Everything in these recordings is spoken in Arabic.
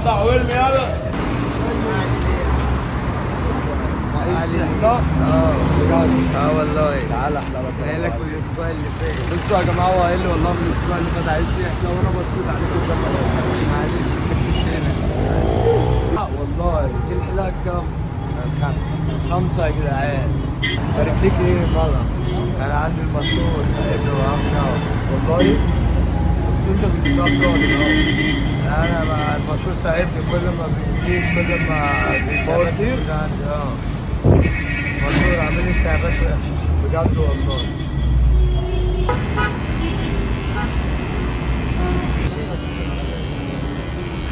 قطع وارمي يلا. بجد والله. تعالى احنا جاي لك من الاسبوع اللي فات. بصوا يا جماعه، هو قايل لي والله من الاسبوع اللي فات عايز يحلى، وانا بصيت عليكم ده معلش مفيش هنا. والله دي الحلاقه بكام؟ 5. 5 يا جدعان. بارك ليك ايه مرة؟ انا عندي المشروع تعبني وقفنا. والله بس انت بتجيبها بكام الاول؟ انا مع المشروع تعبني، كل ما بيزيد كل ما بواسير؟ عندي المشروع عامل لي تعبات وحشة. بجد والله.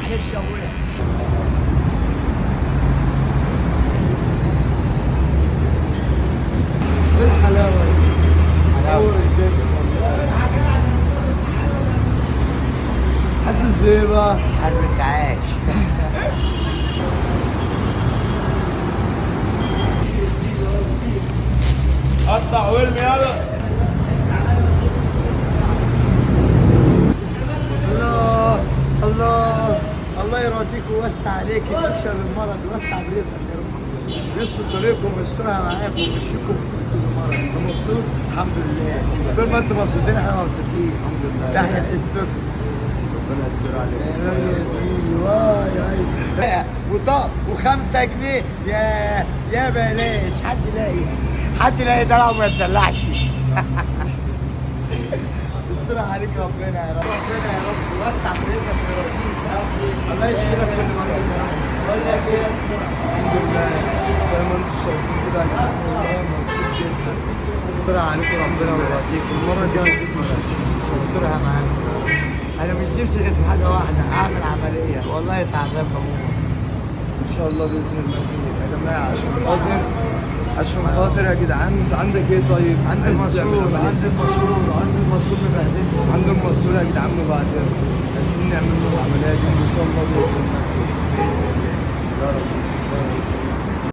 معلش يا ابويا. ايه الحلاوه دي؟ حلاوه الدنيا والله. حاسس بايه بقى؟ حلو التعاش. قطع وارمي يلا. الله الله الله يرضيك ويوسع عليك، تكسر المرض ويوسع برزقك يا رب. يسر طريقكم ويسترها معاكم ويشفيكم من كل مرض. انت مبسوط؟ الحمد لله. طول ما انتم مبسوطين احنا مبسوطين. الحمد لله. تحيا الاستروك. ربنا يستر عليك. يا راجل واي وطاق و5 جنيه يا بلاش. حد يلاقي دلع وما يتدلعش. يستر عليك ربنا يا رب. ربنا يا رب يوسع رزقك ويرضيك يا رب. الله يشفي لك كل مرض. بقول لك ايه، الحمد لله. زي ما انتم شايفين كده يا جدعان، والله مبسوط جدا. يستر عليكم ربنا ويرضيك. المره الجايه نجيب مرض يسترها معانا. انا مش نفسي غير في حاجه واحده، اعمل عمليه. والله تعبان بموت. ان شاء الله باذن الله خير يا جماعه. عشان خاطر يا جدعان. انت عندك ايه طيب؟ عندي المسؤول مبهدلني. عند المسؤول يا جدعان مبهدل. عايزين نعمل